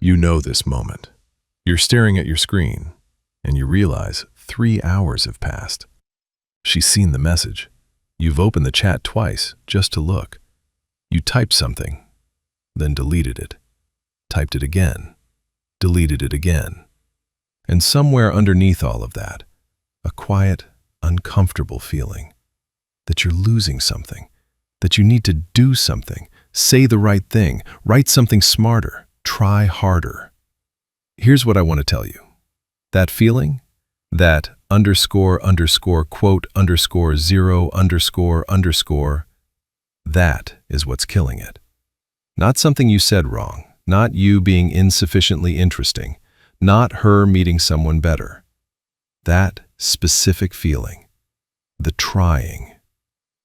You know this moment. You're staring at your screen, and you realize 3 hours have passed. She's seen the message. You've opened the chat twice just to look. You typed something, then deleted it. Typed it again, deleted it again. And somewhere underneath all of that, a quiet, uncomfortable feeling that you're losing something, that you need to do something, say the right thing, write something smarter, try harder. Here's what I want to tell you. That feeling, that __0___, that is what's killing it. Not something you said wrong, not you being insufficiently interesting, not her meeting someone better. That specific feeling, the trying.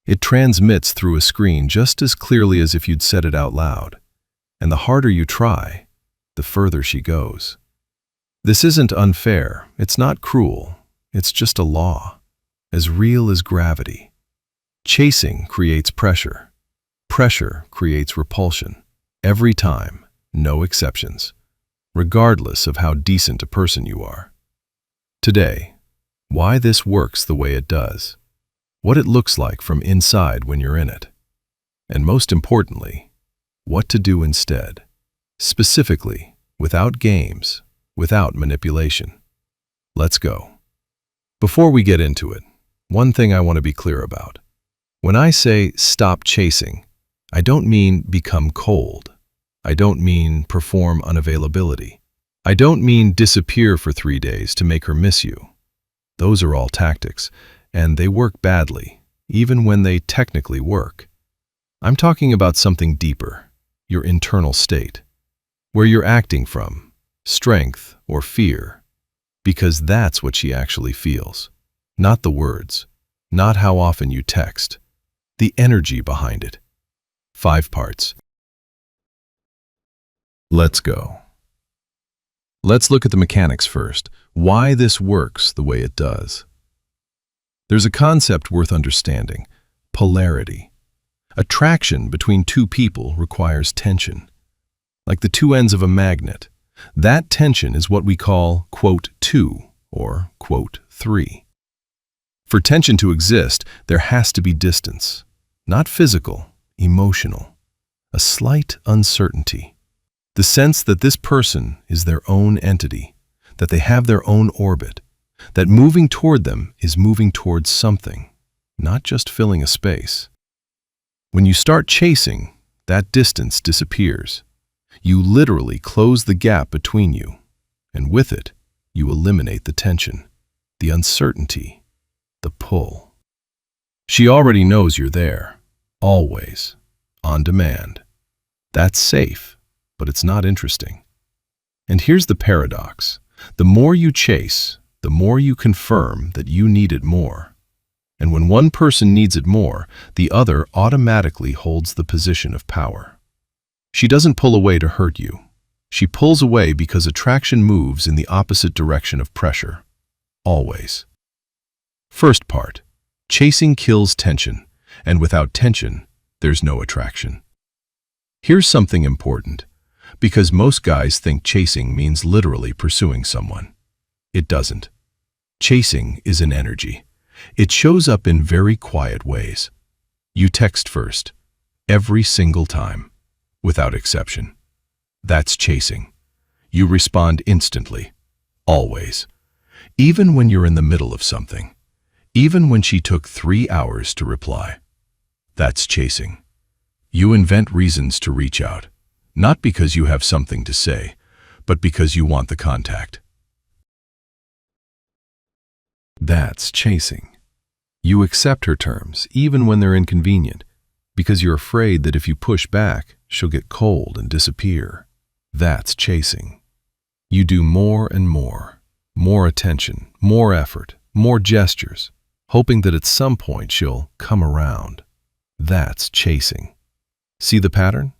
It transmits through a screen just as clearly as if you'd said it out loud. And the harder you try, the further she goes. This isn't unfair, it's not cruel, it's just a law, as real as gravity. Chasing creates pressure. Pressure creates repulsion. Every time, no exceptions, regardless of how decent a person you are. Today, why this works the way it does, what it looks like from inside when you're in it, and most importantly, what to do instead, specifically, without games, without manipulation. Let's go. Before we get into it, one thing I want to be clear about. When I say stop chasing, I don't mean become cold. I don't mean perform unavailability. I don't mean disappear for 3 days to make her miss you. Those are all tactics, and they work badly, even when they technically work. I'm talking about something deeper, your internal state, where you're acting from, strength or fear, because that's what she actually feels. Not the words, not how often you text, the energy behind it. 5 parts. Let's go. Let's look at the mechanics first, why this works the way it does. There's a concept worth understanding, polarity. Attraction between two people requires tension. Like the two ends of a magnet, that tension is what we call, quote, 2 or, quote, 3. For tension to exist, there has to be distance, not physical, emotional, a slight uncertainty. The sense that this person is their own entity, that they have their own orbit, that moving toward them is moving towards something, not just filling a space. When you start chasing, that distance disappears. You literally close the gap between you, and with it, you eliminate the tension, the uncertainty, the pull. She already knows you're there, always, on demand. That's safe, but it's not interesting. And here's the paradox. The more you chase, the more you confirm that you need it more. And when one person needs it more, the other automatically holds the position of power. She doesn't pull away to hurt you. She pulls away because attraction moves in the opposite direction of pressure. Always. First part. Chasing kills tension, and without tension, there's no attraction. Here's something important, because most guys think chasing means literally pursuing someone. It doesn't. Chasing is an energy. It shows up in very quiet ways. You text first, every single time, without exception. That's chasing. You respond instantly, always. Even when you're in the middle of something. Even when she took 3 hours to reply. That's chasing. You invent reasons to reach out, not because you have something to say, but because you want the contact. That's chasing. You accept her terms, even when they're inconvenient, because you're afraid that if you push back, she'll get cold and disappear. That's chasing. You do more and more attention, more effort, more gestures, hoping that at some point she'll come around. That's chasing. See the pattern?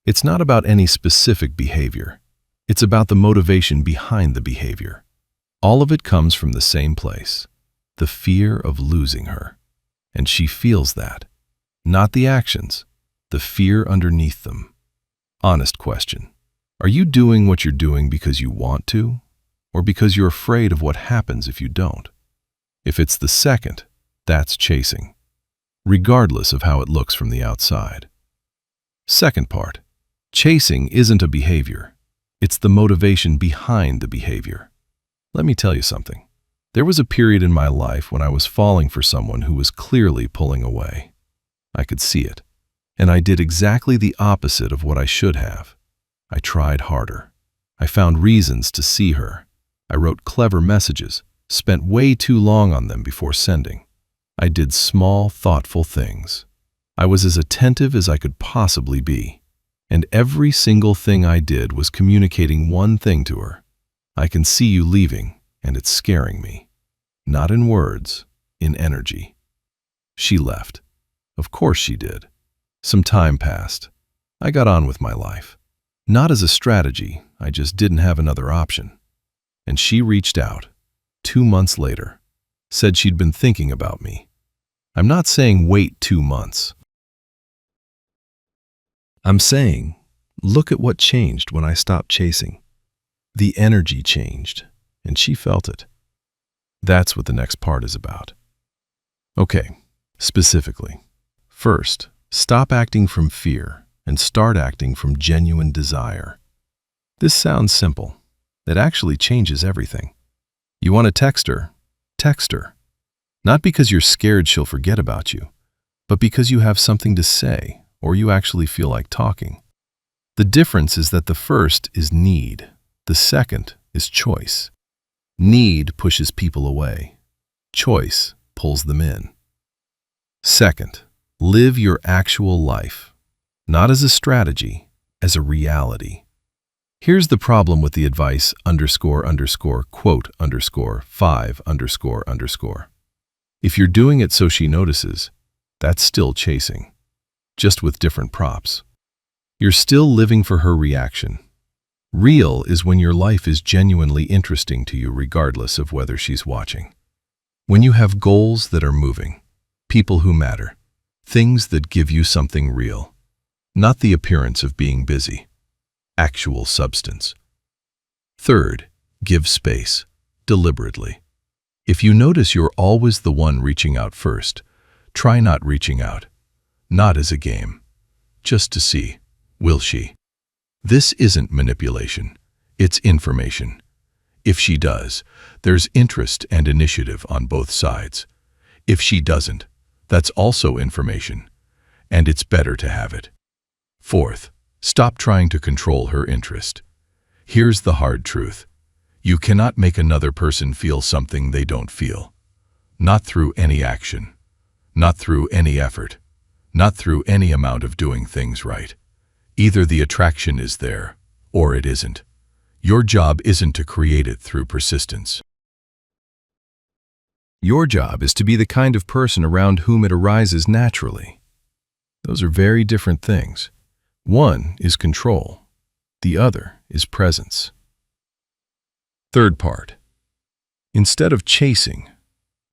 It's not about any specific behavior. It's about the motivation behind the behavior. All of it comes from the same place, the fear of losing her. And she feels that. Not the actions, the fear underneath them. Honest question. Are you doing what you're doing because you want to, or because you're afraid of what happens if you don't? If it's the second, that's chasing, regardless of how it looks from the outside. Second part, chasing isn't a behavior. It's the motivation behind the behavior. Let me tell you something. There was a period in my life when I was falling for someone who was clearly pulling away. I could see it, and I did exactly the opposite of what I should have. I tried harder. I found reasons to see her. I wrote clever messages, spent way too long on them before sending. I did small, thoughtful things. I was as attentive as I could possibly be. And every single thing I did was communicating one thing to her. I can see you leaving, and it's scaring me. Not in words, in energy. She left. Of course she did. Some time passed. I got on with my life. Not as a strategy, I just didn't have another option. And she reached out, 2 months later, said she'd been thinking about me. I'm not saying wait 2 months. I'm saying, look at what changed when I stopped chasing. The energy changed, and she felt it. That's what the next part is about. Okay, specifically. First, stop acting from fear and start acting from genuine desire. This sounds simple. It actually changes everything. You want to text her? Text her. Not because you're scared she'll forget about you, but because you have something to say or you actually feel like talking. The difference is that the first is need. The second is choice. Need pushes people away. Choice pulls them in. Second, live your actual life. Not as a strategy, as a reality. Here's the problem with the advice __quote _5 __. If you're doing it so she notices, that's still chasing, just with different props. You're still living for her reaction. Real is when your life is genuinely interesting to you regardless of whether she's watching. When you have goals that are moving, people who matter, things that give you something real. Not the appearance of being busy. Actual substance. Third, give space, deliberately. If you notice you're always the one reaching out first, try not reaching out. Not as a game. Just to see, will she? This isn't manipulation. It's information. If she does, there's interest and initiative on both sides. If she doesn't, that's also information, and it's better to have it. Fourth, stop trying to control her interest. Here's the hard truth. You cannot make another person feel something they don't feel. Not through any action. Not through any effort. Not through any amount of doing things right. Either the attraction is there, or it isn't. Your job isn't to create it through persistence. Your job is to be the kind of person around whom it arises naturally. Those are very different things. One is control. The other is presence. Third part. Instead of chasing,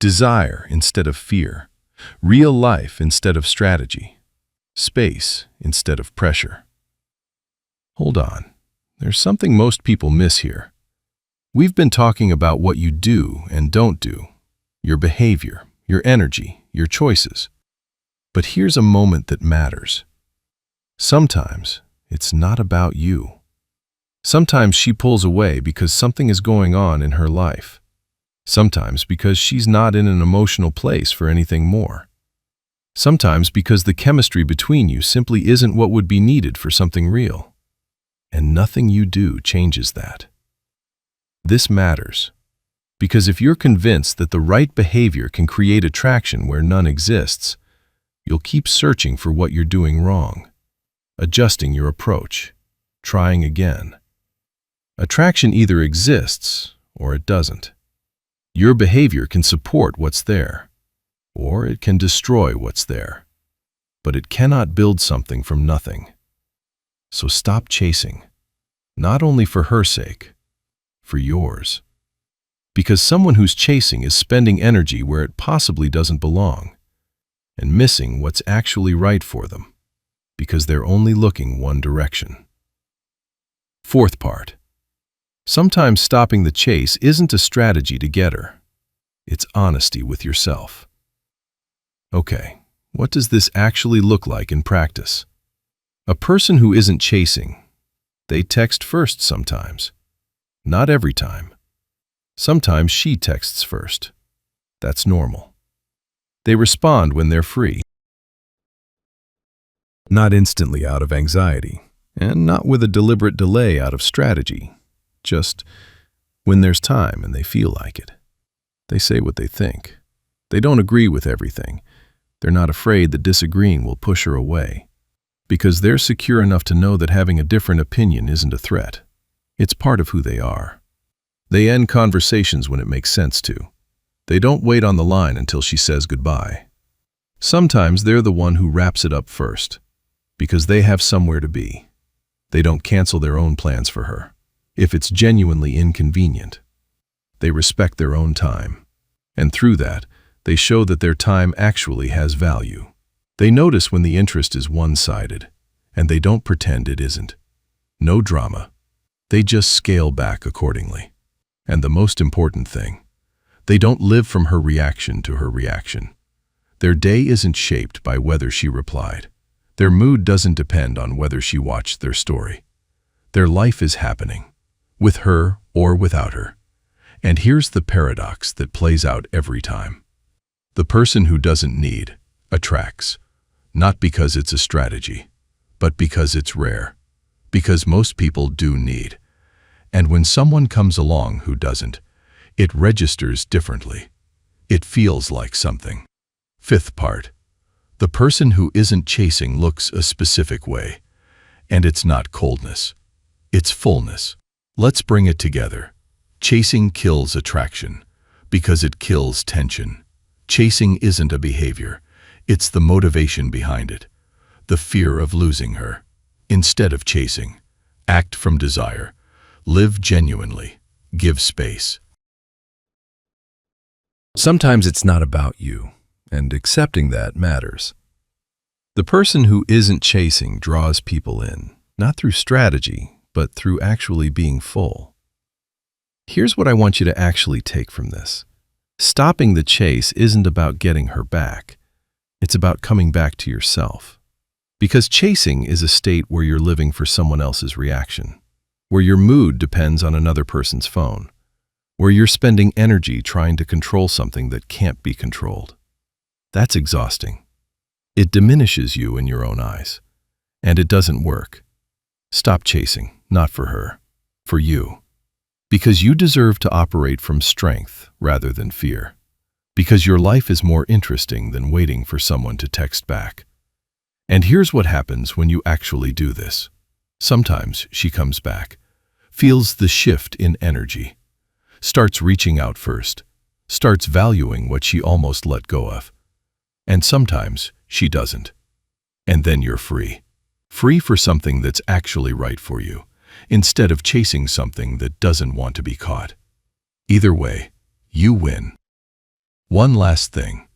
desire instead of fear, real life instead of strategy, space instead of pressure. Hold on. There's something most people miss here. We've been talking about what you do and don't do, your behavior, your energy, your choices. But here's a moment that matters. Sometimes it's not about you. Sometimes she pulls away because something is going on in her life. Sometimes because she's not in an emotional place for anything more. Sometimes because the chemistry between you simply isn't what would be needed for something real. And nothing you do changes that. This matters. Because if you're convinced that the right behavior can create attraction where none exists, you'll keep searching for what you're doing wrong. Adjusting your approach, trying again. Attraction either exists or it doesn't. Your behavior can support what's there, or it can destroy what's there. But it cannot build something from nothing. So stop chasing, not only for her sake, for yours. Because someone who's chasing is spending energy where it possibly doesn't belong, and missing what's actually right for them. Because they're only looking one direction. Fourth part. Sometimes stopping the chase isn't a strategy to get her. It's honesty with yourself. Okay, what does this actually look like in practice? A person who isn't chasing, they text first sometimes. Not every time. Sometimes she texts first. That's normal. They respond when they're free. Not instantly out of anxiety, and not with a deliberate delay out of strategy. Just when there's time and they feel like it. They say what they think. They don't agree with everything. They're not afraid that disagreeing will push her away, because they're secure enough to know that having a different opinion isn't a threat. It's part of who they are. They end conversations when it makes sense to. They don't wait on the line until she says goodbye. Sometimes they're the one who wraps it up first, because they have somewhere to be. They don't cancel their own plans for her if it's genuinely inconvenient. They respect their own time, and through that, they show that their time actually has value. They notice when the interest is one-sided, and they don't pretend it isn't. No drama. They just scale back accordingly. And the most important thing, they don't live from her reaction to her reaction. Their day isn't shaped by whether she replied. Their mood doesn't depend on whether she watched their story. Their life is happening, with her or without her. And here's the paradox that plays out every time. The person who doesn't need attracts, not because it's a strategy, but because it's rare. Because most people do need. And when someone comes along who doesn't, it registers differently. It feels like something. Fifth part. The person who isn't chasing looks a specific way. And it's not coldness. It's fullness. Let's bring it together. Chasing kills attraction because it kills tension. Chasing isn't a behavior. It's the motivation behind it. The fear of losing her. Instead of chasing, act from desire. Live genuinely. Give space. Sometimes it's not about you, and accepting that matters. The person who isn't chasing draws people in, not through strategy, but through actually being full. Here's what I want you to actually take from this. Stopping the chase isn't about getting her back. It's about coming back to yourself. Because chasing is a state where you're living for someone else's reaction, where your mood depends on another person's phone, where you're spending energy trying to control something that can't be controlled. That's exhausting. It diminishes you in your own eyes, and it doesn't work. Stop chasing, not for her, for you. Because you deserve to operate from strength rather than fear. Because your life is more interesting than waiting for someone to text back. And here's what happens when you actually do this. Sometimes she comes back, feels the shift in energy, starts reaching out first, starts valuing what she almost let go of. And sometimes she doesn't. And then you're free. Free for something that's actually right for you, instead of chasing something that doesn't want to be caught. Either way, you win. One last thing.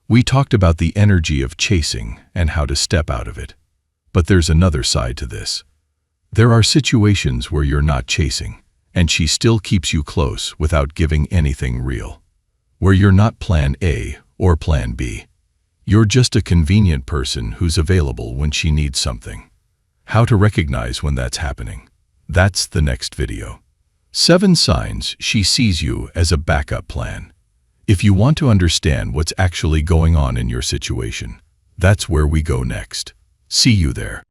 We talked about the energy of chasing and how to step out of it. But there's another side to this. There are situations where you're not chasing, and she still keeps you close without giving anything real. Where you're not plan A or plan B. You're just a convenient person who's available when she needs something. How to recognize when that's happening. That's the next video. 7 signs she sees you as a backup plan. If you want to understand what's actually going on in your situation, that's where we go next. See you there.